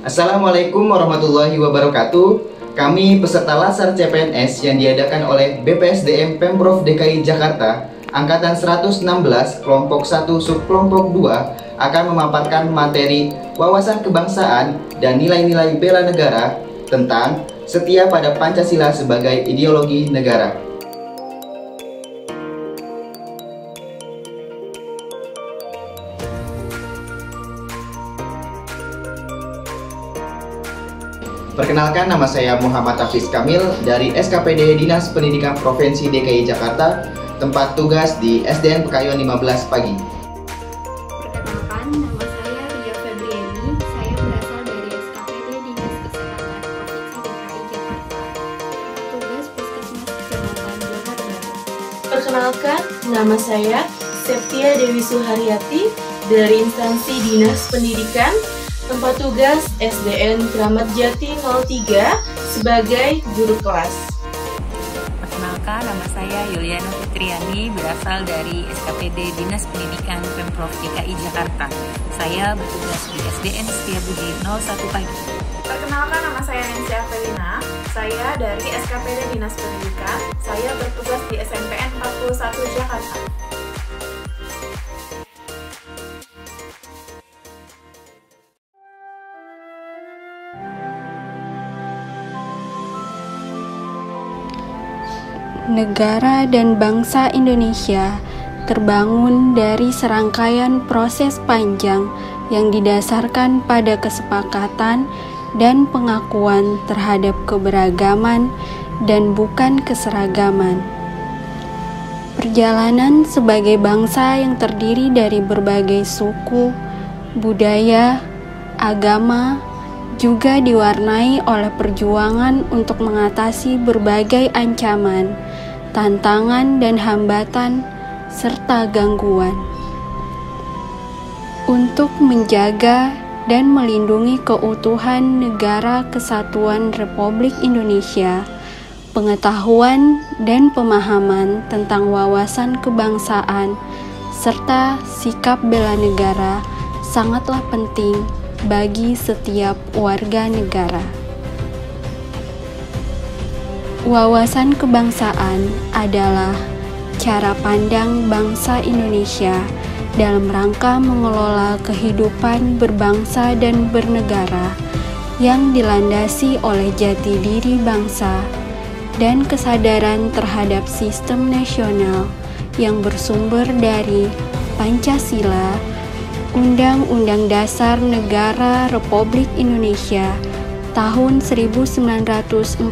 Assalamualaikum warahmatullahi wabarakatuh. Kami peserta Latsar CPNS yang diadakan oleh BPSDM Pemprov DKI Jakarta Angkatan 116 Kelompok 1 Subkelompok 2 akan memaparkan materi wawasan kebangsaan dan nilai-nilai bela negara tentang setia pada Pancasila sebagai ideologi negara. Perkenalkan, nama saya Muhammad Hafiz Kamil dari SKPD Dinas Pendidikan Provinsi DKI Jakarta, tempat tugas di SDN Pekayon 15 pagi. Perkenalkan, nama saya Ria Febriani. Saya berasal dari SKPD Dinas Kesehatan Provinsi DKI Jakarta, tugas Puskesmas Kecamatan Johar Baru. Perkenalkan, nama saya Septia Dewi Suharyati dari instansi Dinas Pendidikan, tempat tugas SDN Kramat Jati 03 sebagai guru kelas. Perkenalkan, nama saya Yuliana Fitriani, berasal dari SKPD Dinas Pendidikan Pemprov DKI Jakarta. Saya bertugas di SDN Setiabudi 01 pagi. Perkenalkan, nama saya Nancy Avelina. Saya dari SKPD Dinas Pendidikan. Saya bertugas di SMPN 41 Jakarta. Negara dan bangsa Indonesia terbangun dari serangkaian proses panjang yang didasarkan pada kesepakatan dan pengakuan terhadap keberagaman dan bukan keseragaman. Perjalanan sebagai bangsa yang terdiri dari berbagai suku, budaya, agama, juga diwarnai oleh perjuangan untuk mengatasi berbagai ancaman, tantangan dan hambatan, serta gangguan. Untuk menjaga dan melindungi keutuhan Negara Kesatuan Republik Indonesia, pengetahuan dan pemahaman tentang wawasan kebangsaan, serta sikap bela negara sangatlah penting bagi setiap warga negara. Wawasan kebangsaan adalah cara pandang bangsa Indonesia dalam rangka mengelola kehidupan berbangsa dan bernegara yang dilandasi oleh jati diri bangsa dan kesadaran terhadap sistem nasional yang bersumber dari Pancasila, Undang-Undang Dasar Negara Republik Indonesia tahun 1945,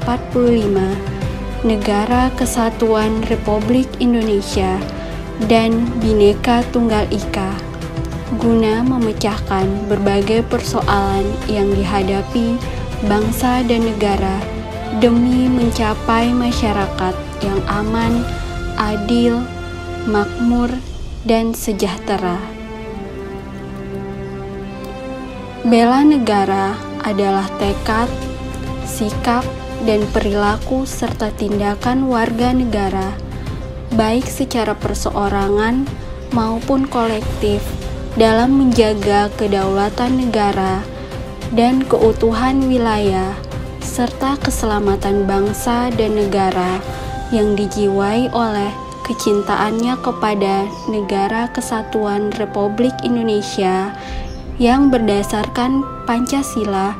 Negara Kesatuan Republik Indonesia, dan Bhinneka Tunggal Ika, guna memecahkan berbagai persoalan yang dihadapi bangsa dan negara demi mencapai masyarakat yang aman, adil, makmur, dan sejahtera. Bela negara adalah tekad, sikap, dan perilaku serta tindakan warga negara, baik secara perseorangan maupun kolektif, dalam menjaga kedaulatan negara dan keutuhan wilayah, serta keselamatan bangsa dan negara yang dijiwai oleh kecintaannya kepada Negara Kesatuan Republik Indonesia yang berdasarkan Pancasila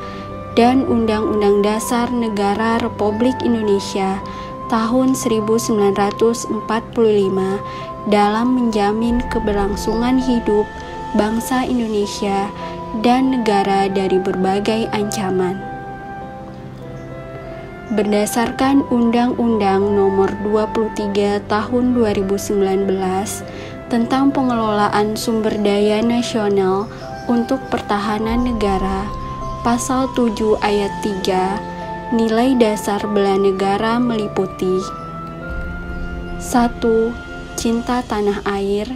dan Undang-Undang Dasar Negara Republik Indonesia tahun 1945 dalam menjamin keberlangsungan hidup bangsa Indonesia dan negara dari berbagai ancaman. Berdasarkan Undang-Undang Nomor 23 Tahun 2019 tentang pengelolaan sumber daya nasional untuk pertahanan negara, Pasal 7 Ayat 3, nilai dasar bela negara meliputi 1. Cinta tanah air.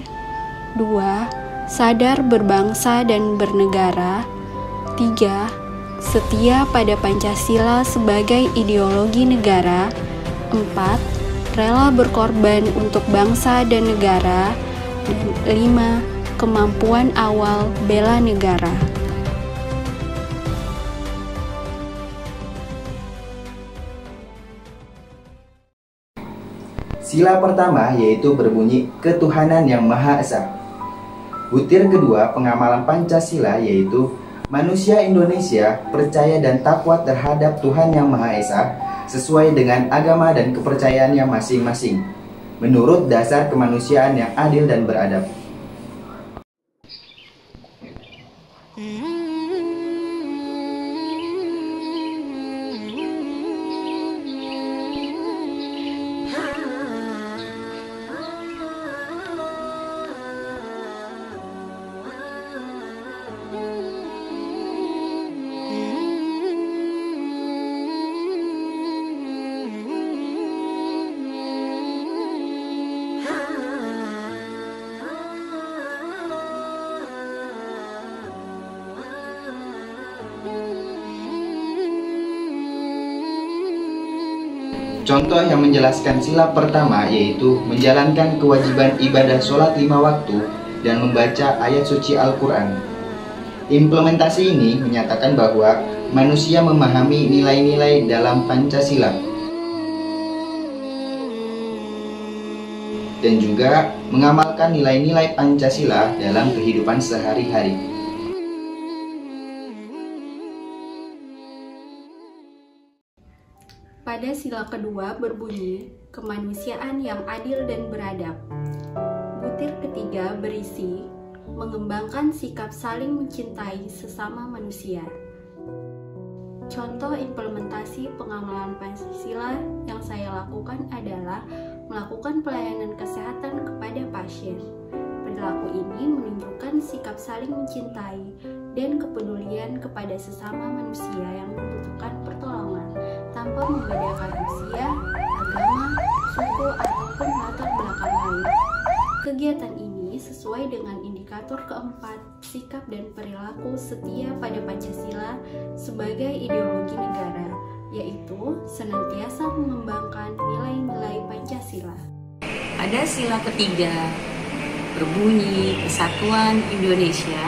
2. Sadar berbangsa dan bernegara. 3. Setia pada Pancasila sebagai ideologi negara. 4. Rela berkorban untuk bangsa dan negara. Dan 5. Kemampuan awal bela negara. Sila pertama yaitu berbunyi ketuhanan yang Maha Esa. Butir kedua pengamalan Pancasila yaitu manusia Indonesia percaya dan takwa terhadap Tuhan yang Maha Esa sesuai dengan agama dan kepercayaannya masing-masing, menurut dasar kemanusiaan yang adil dan beradab. Contoh yang menjelaskan sila pertama yaitu menjalankan kewajiban ibadah sholat 5 waktu dan membaca ayat suci Al-Quran. Implementasi ini menyatakan bahwa manusia memahami nilai-nilai dalam Pancasila dan juga mengamalkan nilai-nilai Pancasila dalam kehidupan sehari-hari. Pada sila kedua berbunyi kemanusiaan yang adil dan beradab. Butir ketiga berisi mengembangkan sikap saling mencintai sesama manusia. Contoh implementasi pengamalan Pancasila yang saya lakukan adalah melakukan pelayanan kesehatan kepada pasien. Perilaku ini menunjukkan sikap saling mencintai dan kepedulian kepada sesama manusia yang membutuhkan pertolongan tanpa membedakan usia, agama, suku, ataupun latar belakang lain. Kegiatan ini sesuai dengan indikator keempat, sikap dan perilaku setia pada Pancasila sebagai ideologi negara, yaitu senantiasa mengembangkan nilai-nilai Pancasila. Pada sila ketiga berbunyi Kesatuan Indonesia.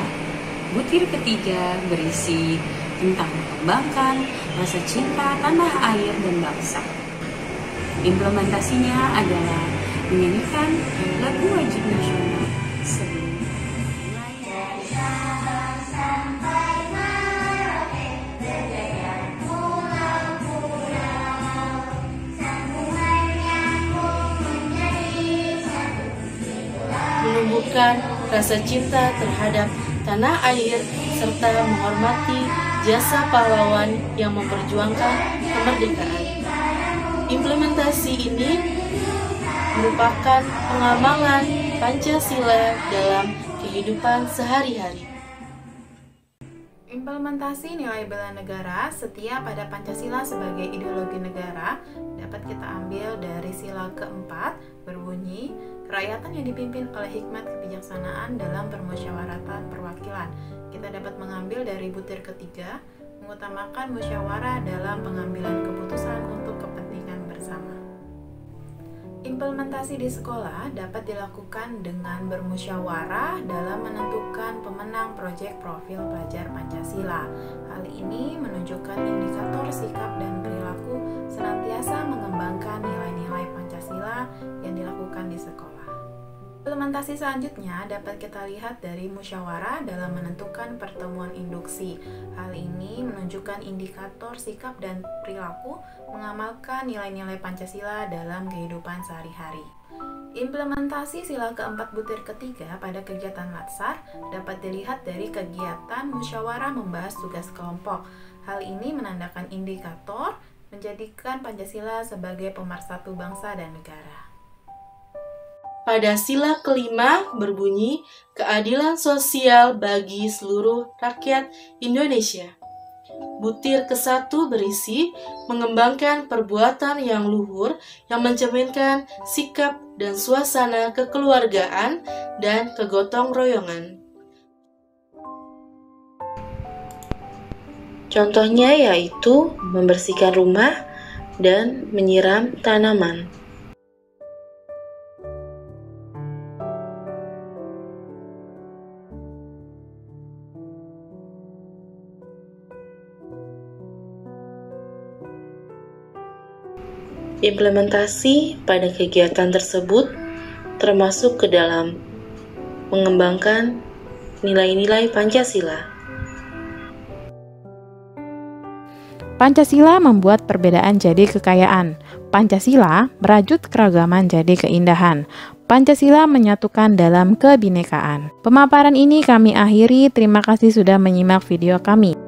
Butir ketiga berisi tentang mengembangkan rasa cinta tanah air dan bangsa. Implementasinya adalah menyanyikan lagu wajib nasional sebelum mulai dari Sabang sampai Merauke, berjaya pulau-pulau, sambungan nyambung menjadi satu. Menumbuhkan rasa cinta terhadap tanah air serta menghormati jasa pahlawan yang memperjuangkan kemerdekaan. Implementasi ini merupakan pengamalan Pancasila dalam kehidupan sehari-hari. Implementasi nilai bela negara setia pada Pancasila sebagai ideologi negara dapat kita ambil dari sila keempat berbunyi kerakyatan yang dipimpin oleh hikmat kebijaksanaan dalam permusyawaratan perwakilan. Kita dapat mengambil dari butir ketiga mengutamakan musyawarah dalam pengambilan keputusan untuk kepentingan bersama. Implementasi di sekolah dapat dilakukan dengan bermusyawarah dalam menentukan pemenang proyek profil pelajar Pancasila. Hal ini menunjukkan indikator sikap dan perilaku senantiasa mengembangkan nilai-nilai Pancasila yang dilakukan di sekolah. Implementasi selanjutnya dapat kita lihat dari musyawarah dalam menentukan pertemuan induksi. Hal ini menunjukkan indikator sikap dan perilaku mengamalkan nilai-nilai Pancasila dalam kehidupan sehari-hari. Implementasi sila keempat butir ketiga pada kegiatan Latsar dapat dilihat dari kegiatan musyawarah membahas tugas kelompok. Hal ini menandakan indikator menjadikan Pancasila sebagai pemersatu bangsa dan negara. Pada sila kelima berbunyi keadilan sosial bagi seluruh rakyat Indonesia. Butir ke-1 berisi mengembangkan perbuatan yang luhur yang mencerminkan sikap dan suasana kekeluargaan dan kegotong royongan. Contohnya yaitu membersihkan rumah dan menyiram tanaman. implementasi pada kegiatan tersebut termasuk ke dalam mengembangkan nilai-nilai Pancasila. Pancasila membuat perbedaan jadi kekayaan. Pancasila merajut keragaman jadi keindahan. Pancasila menyatukan dalam kebinekaan. Pemaparan ini kami akhiri. Terima kasih sudah menyimak video kami.